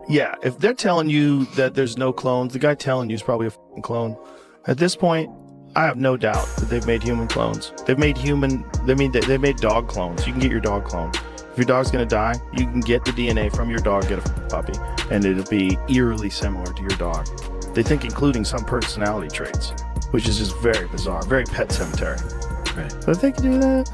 Yeah, if they're telling you that there's no clones, the guy telling you is probably a fucking clone. At this point, I have no doubt that they've made human clones. They made dog clones. You can get your dog clone. If your dog's gonna die, you can get the DNA from your dog, get a puppy, and it'll be eerily similar to your dog. They think including some personality traits, which is just very bizarre, very Pet Cemetery. Right. But if they can do that,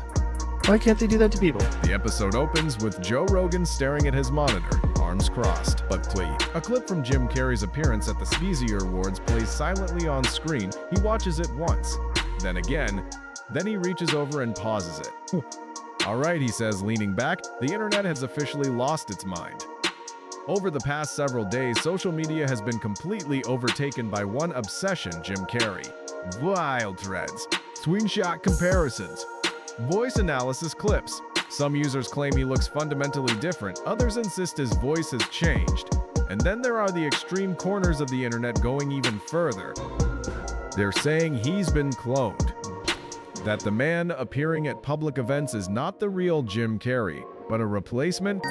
why can't they do that to people? The episode opens with Joe Rogan staring at his monitor, arms crossed. But a clip from Jim Carrey's appearance at the César Awards plays silently on screen. He watches it once, then again, then he reaches over and pauses it. All right, he says, leaning back, the internet has officially lost its mind. Over the past several days, social media has been completely overtaken by one obsession, Jim Carrey. Wild threads, screenshot comparisons, voice analysis clips. Some users claim he looks fundamentally different, others insist his voice has changed. And then there are the extreme corners of the internet going even further. They're saying he's been cloned. That the man appearing at public events is not the real Jim Carrey, but a replacement.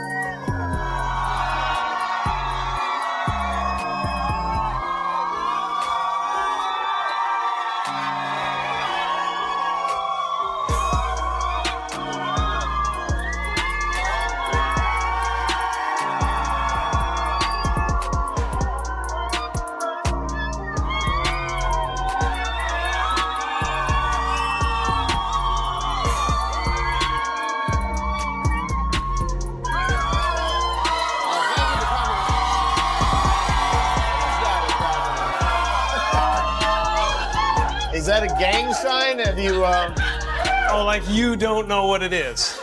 Is that a gang sign? Have you, Oh, like you don't know what it is.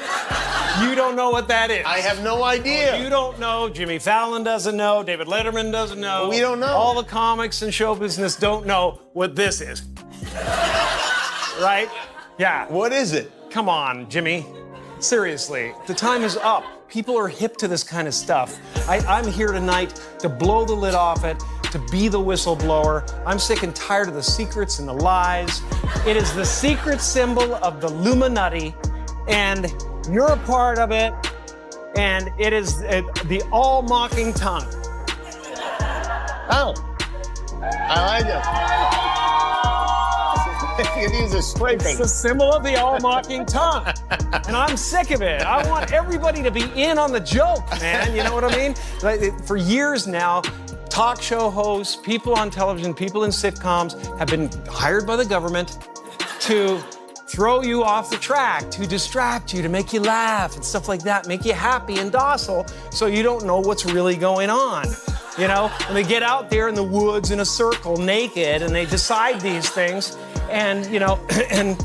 You don't know what that is. I have no idea. You don't know. Jimmy Fallon doesn't know. David Letterman doesn't know. We don't know. All the comics and show business don't know what this is. Right? Yeah. What is it? Come on, Jimmy. Seriously, the time is up. People are hip to this kind of stuff. I'm here tonight to blow the lid off it, to be the whistleblower. I'm sick and tired of the secrets and the lies. It is the secret symbol of the Illuminati, and you're a part of it, and it is the all-mocking tongue. Oh, I like it. You can use a scraping. It's the symbol of the all-mocking tongue. And I'm sick of it. I want everybody to be in on the joke, man. You know what I mean? Like, for years now, talk show hosts, people on television, people in sitcoms have been hired by the government to throw you off the track, to distract you, to make you laugh and stuff like that, make you happy and docile so you don't know what's really going on. You know, and they get out there in the woods in a circle naked and they decide these things and, you know, and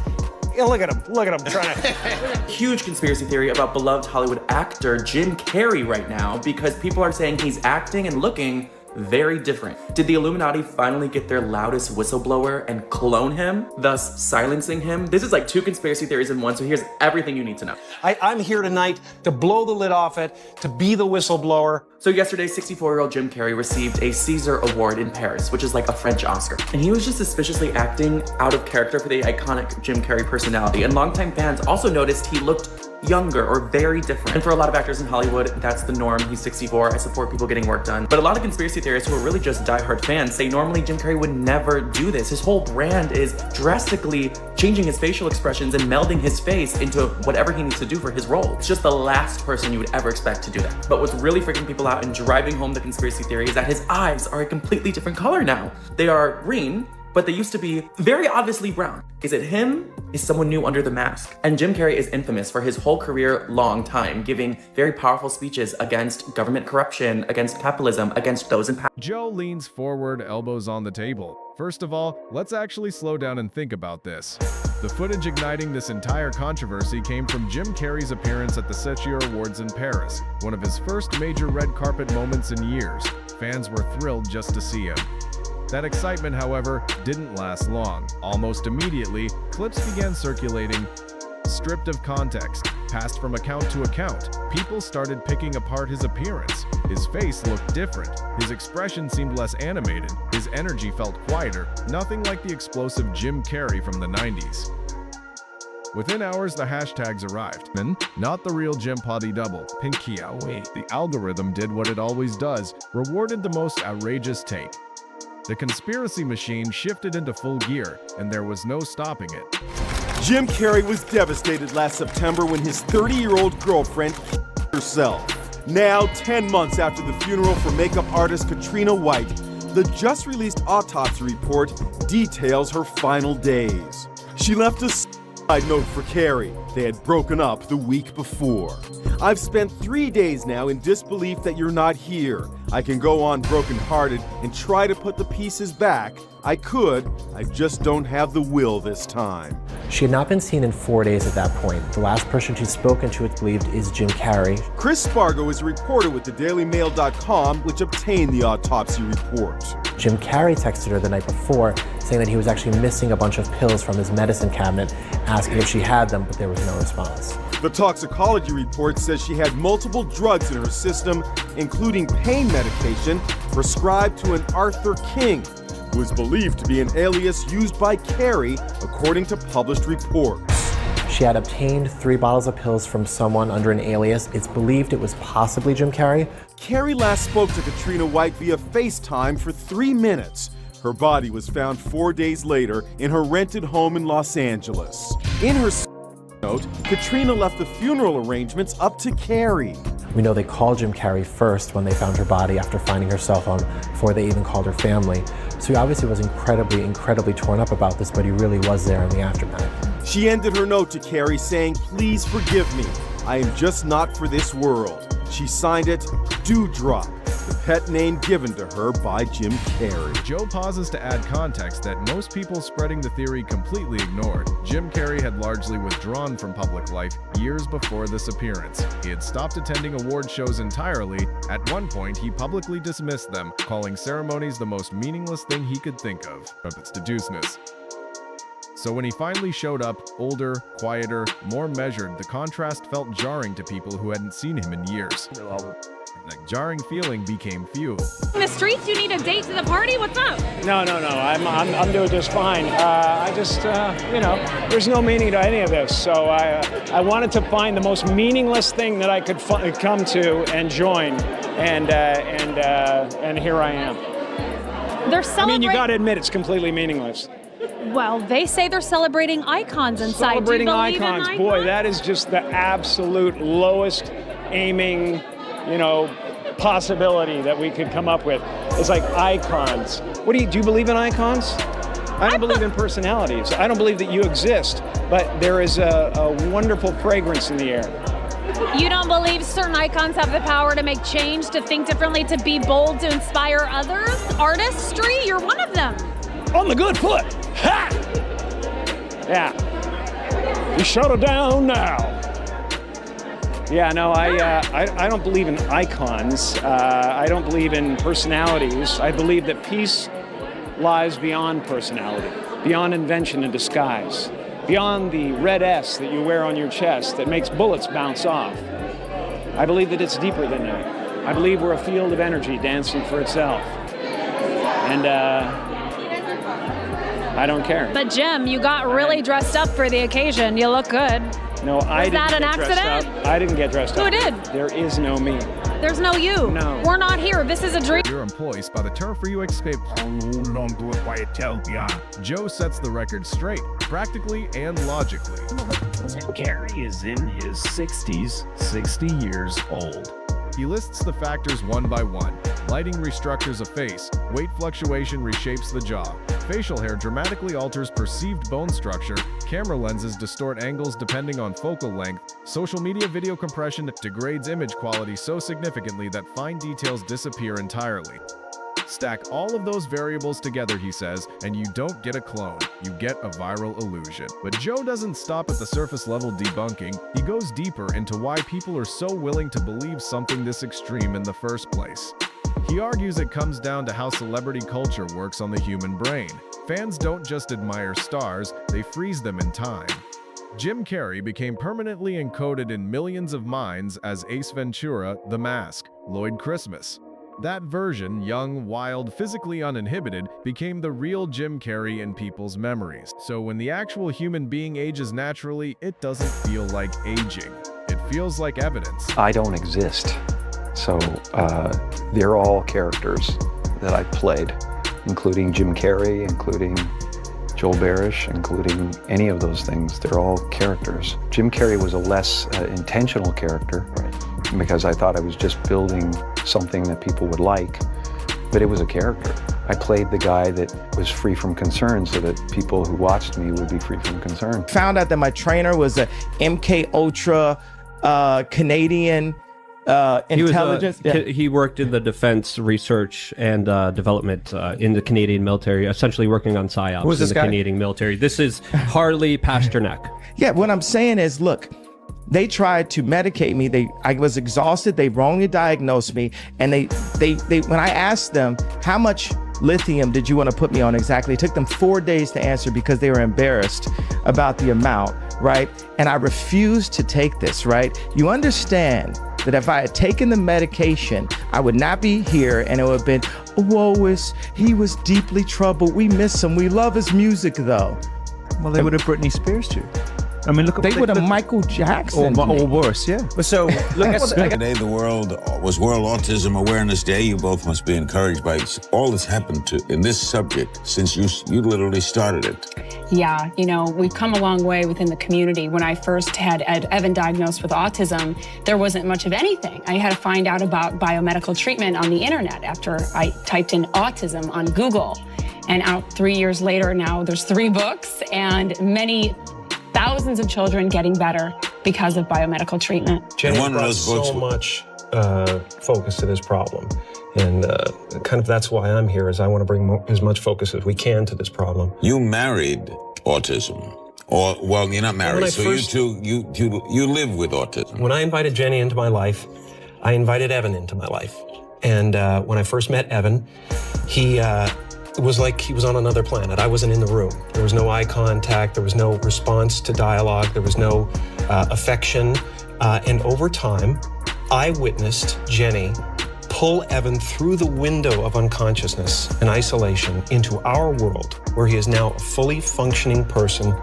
look at him trying to. Huge conspiracy theory about beloved Hollywood actor Jim Carrey right now because people are saying he's acting and looking very different. Did the Illuminati finally get their loudest whistleblower and clone him, thus silencing him? This is like two conspiracy theories in one, so here's everything you need to know. I'm here tonight to blow the lid off it, to be the whistleblower. So yesterday, 64-year-old Jim Carrey received a César Award in Paris, which is like a French Oscar. And he was just suspiciously acting out of character for the iconic Jim Carrey personality. And longtime fans also noticed he looked younger or very different. And for a lot of actors in Hollywood, that's the norm. He's 64. I support people getting work done. But a lot of conspiracy theorists who are really just diehard fans say normally Jim Carrey would never do this. His whole brand is drastically changing his facial expressions and melding his face into whatever he needs to do for his role. It's just the last person you would ever expect to do that. But what's really freaking people out and driving home the conspiracy theory is that his eyes are a completely different color now. They are green, but they used to be very obviously brown. Is it him? Is someone new under the mask? And Jim Carrey is infamous for his whole career long time, giving very powerful speeches against government corruption, against capitalism, against those in power. Joe leans forward, elbows on the table. First of all, let's actually slow down and think about this. The footage igniting this entire controversy came from Jim Carrey's appearance at the César Awards in Paris, one of his first major red carpet moments in years. Fans were thrilled just to see him. That excitement, however, didn't last long. Almost immediately, clips began circulating, stripped of context, passed from account to account. People started picking apart his appearance. His face looked different. His expression seemed less animated. His energy felt quieter, nothing like the explosive Jim Carrey from the 90s. Within hours, the hashtags arrived. Not the real Jim Potty Double. Pinkiawe. The algorithm did what it always does, rewarded the most outrageous take. The conspiracy machine shifted into full gear, and there was no stopping it. Jim Carrey was devastated last September when his 30-year-old girlfriend killed herself. Now, 10 months after the funeral for makeup artist Katrina White, the just-released autopsy report details her final days. She left a suicide note for Carrey. They had broken up the week before. I've spent 3 days now in disbelief that you're not here. I can go on brokenhearted and try to put the pieces back. I could, I just don't have the will this time. She had not been seen in 4 days at that point. The last person she'd spoken to, it's believed, is Jim Carrey. Chris Spargo is a reporter with thedailymail.com, which obtained the autopsy report. Jim Carrey texted her the night before, saying that he was actually missing a bunch of pills from his medicine cabinet, asking if she had them, but there was no response. The toxicology report says she had multiple drugs in her system, including pain medication prescribed to an Arthur King, who is believed to be an alias used by Carrey, according to published reports. She had obtained 3 bottles of pills from someone under an alias. It's believed it was possibly Jim Carrey. Carrey last spoke to Katrina White via FaceTime for 3 minutes. Her body was found 4 days later in her rented home in Los Angeles. In her note, Katrina left the funeral arrangements up to Carrey. We know they called Jim Carrey first when they found her body after finding her cell phone, before they even called her family. So he obviously was incredibly torn up about this, but he really was there in the aftermath. She ended her note to Carrey saying, "Please forgive me. I am just not for this world." She signed it, Dewdrop, the pet name given to her by Jim Carrey. Joe pauses to add context that most people spreading the theory completely ignored. Jim Carrey had largely withdrawn from public life years before this appearance. He had stopped attending award shows entirely. At one point, he publicly dismissed them, calling ceremonies the most meaningless thing he could think of its deduceness. So when he finally showed up, older, quieter, more measured, the contrast felt jarring to people who hadn't seen him in years. The jarring feeling became fuel. In the streets, you need a date to the party? What's up? No. I'm doing just fine. I just, there's no meaning to any of this. So I wanted to find the most meaningless thing that I could come to and join, and here I am. They're celebrating. You got to admit, it's completely meaningless. Well, they say they're celebrating icons inside. Celebrating Do you believe icons, in boy, that is just the absolute lowest aiming, possibility that we could come up with. It's like icons. Do you believe in icons? I don't believe in personalities. I don't believe that you exist, but there is a wonderful fragrance in the air. You don't believe certain icons have the power to make change, to think differently, to be bold, to inspire others? Artistry, you're one of them. On the good foot. Ha! Yeah. You shut it down now. Yeah, no, I don't believe in icons. I don't believe in personalities. I believe that peace lies beyond personality, beyond invention and disguise, beyond the red S that you wear on your chest that makes bullets bounce off. I believe that it's deeper than that. I believe we're a field of energy dancing for itself. And I don't care. But Jim, you got really dressed up for the occasion. You look good. No, I didn't that an get dressed accident? up. I didn't get dressed Who up. did? There is no me. There's no you. No. We're not here. This is a dream. Your employees by the turf for you escape. Hold on to it while you tell ya. Joe sets the record straight, practically and logically. Carrey is in his 60s, 60 years old. He lists the factors one by one. Lighting restructures a face, weight fluctuation reshapes the jaw, facial hair dramatically alters perceived bone structure, camera lenses distort angles depending on focal length, social media video compression degrades image quality so significantly that fine details disappear entirely. Stack all of those variables together, he says, and you don't get a clone, you get a viral illusion. But Joe doesn't stop at the surface level debunking, he goes deeper into why people are so willing to believe something this extreme in the first place. He argues it comes down to how celebrity culture works on the human brain. Fans don't just admire stars, they freeze them in time. Jim Carrey became permanently encoded in millions of minds as Ace Ventura, The Mask, Lloyd Christmas. That version, young, wild, physically uninhibited, became the real Jim Carrey in people's memories. So when the actual human being ages naturally, it doesn't feel like aging. It feels like evidence. I don't exist. So they're all characters that I played, including Jim Carrey, including Joel Barish, including any of those things. They're all characters. Jim Carrey was a less intentional character because I thought I was just building something that people would like, but it was a character. I played the guy that was free from concern so that people who watched me would be free from concern. Found out that my trainer was a MK Ultra Canadian intelligence. He worked in the defense research and development in the Canadian military, essentially working on psyops in the Canadian military. This is Harley Pasternak. Yeah, what I'm saying is, look, they tried to medicate me. I was exhausted. They wrongly diagnosed me, and they when I asked them how much lithium did you want to put me on exactly, it took them 4 days to answer because they were embarrassed about the amount, right? And I refused to take this, right? You understand that if I had taken the medication, I would not be here, and it would have been, he was deeply troubled. We miss him. We love his music, though. Well, they would have Britney Spears you. I mean, they would have Michael Jackson. Or worse, yeah. So, look today the world was World Autism Awareness Day. You both must be encouraged by all that's happened in this subject since you literally started it. Yeah, you know, we've come a long way within the community. When I first had Evan diagnosed with autism, there wasn't much of anything. I had to find out about biomedical treatment on the internet after I typed in autism on Google. And out 3 years later now, there's 3 books and many thousands of children getting better because of biomedical treatment. Jenny brought so much focus to this problem. And kind of that's why I'm here, is I want to bring as much focus as we can to this problem. You married autism. Or, well, you're not married, so you live with autism. When I invited Jenny into my life, I invited Evan into my life. And when I first met Evan, it was like he was on another planet. I wasn't in the room. There was no eye contact. There was no response to dialogue. There was no affection. And over time, I witnessed Jenny pull Evan through the window of unconsciousness and isolation into our world, where he is now a fully functioning person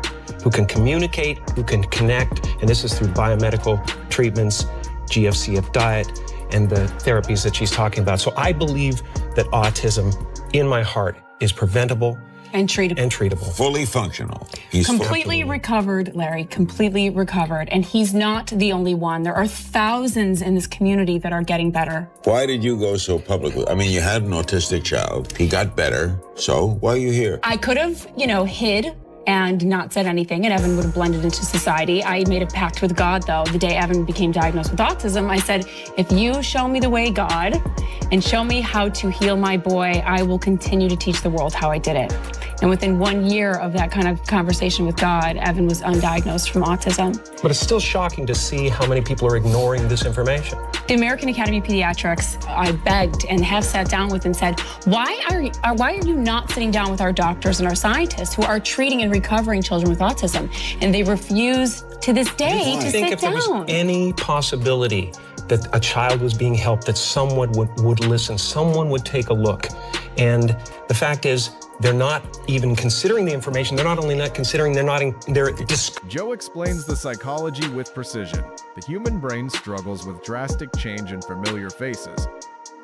who can communicate, who can connect, and this is through biomedical treatments, GFCF diet, and the therapies that she's talking about. So I believe that autism, in my heart, is preventable and treatable. Fully functional. He's completely recovered, Larry, completely recovered. And he's not the only one. There are thousands in this community that are getting better. Why did you go so publicly? I mean, you had an autistic child. He got better. So why are you here? I could have, hid and not said anything, and Evan would have blended into society. I made a pact with God, though. The day Evan became diagnosed with autism, I said, if you show me the way, God, and show me how to heal my boy, I will continue to teach the world how I did it. And within 1 year of that kind of conversation with God, Evan was undiagnosed from autism. But it's still shocking to see how many people are ignoring this information. The American Academy of Pediatrics, I begged and have sat down with and said, why are you not sitting down with our doctors and our scientists who are treating and recovering children with autism? And they refuse to this day to sit down. I think if there was any possibility that a child was being helped, that someone would listen, someone would take a look. And the fact is, they're not even considering the information. They're not only not considering, they're Joe explains the psychology with precision. The human brain struggles with drastic change in familiar faces.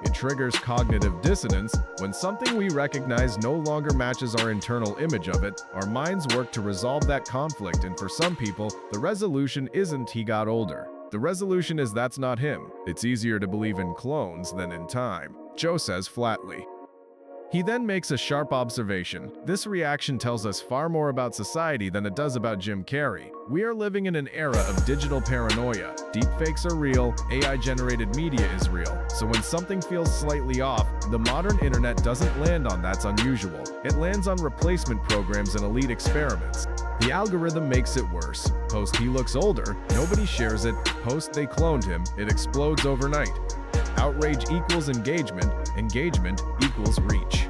It triggers cognitive dissonance. When something we recognize no longer matches our internal image of it, our minds work to resolve that conflict, and for some people, the resolution isn't he got older. The resolution is that's not him. It's easier to believe in clones than in time, Joe says flatly. He then makes a sharp observation. This reaction tells us far more about society than it does about Jim Carrey. We are living in an era of digital paranoia. Deepfakes are real, AI-generated media is real. So when something feels slightly off, the modern internet doesn't land on that's unusual. It lands on replacement programs and elite experiments. The algorithm makes it worse. Post he looks older, nobody shares it. Post they cloned him, it explodes overnight. Outrage equals engagement, engagement equals reach.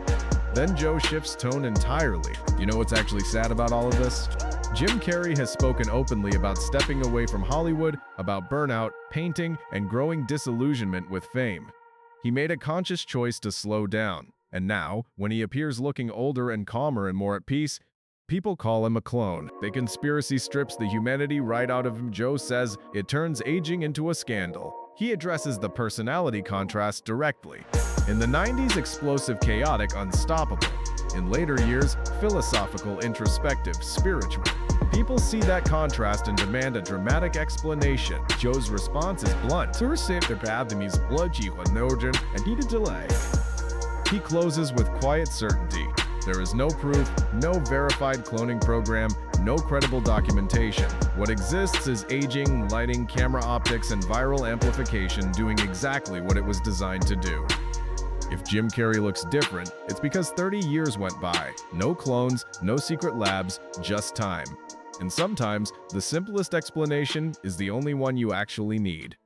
Then Joe shifts tone entirely. You know what's actually sad about all of this? Jim Carrey has spoken openly about stepping away from Hollywood, about burnout, painting, and growing disillusionment with fame. He made a conscious choice to slow down, and now, when he appears looking older and calmer and more at peace, people call him a clone. The conspiracy strips the humanity right out of him. Joe says it turns aging into a scandal. He addresses the personality contrast directly. In the 90s, explosive, chaotic, unstoppable. In later years, philosophical, introspective, spiritual. People see that contrast and demand a dramatic explanation. Joe's response is blunt. And he delay. He closes with quiet certainty. There is no proof, no verified cloning program, no credible documentation. What exists is aging, lighting, camera optics, and viral amplification doing exactly what it was designed to do. If Jim Carrey looks different, it's because 30 years went by. No clones, no secret labs, just time. And sometimes, the simplest explanation is the only one you actually need.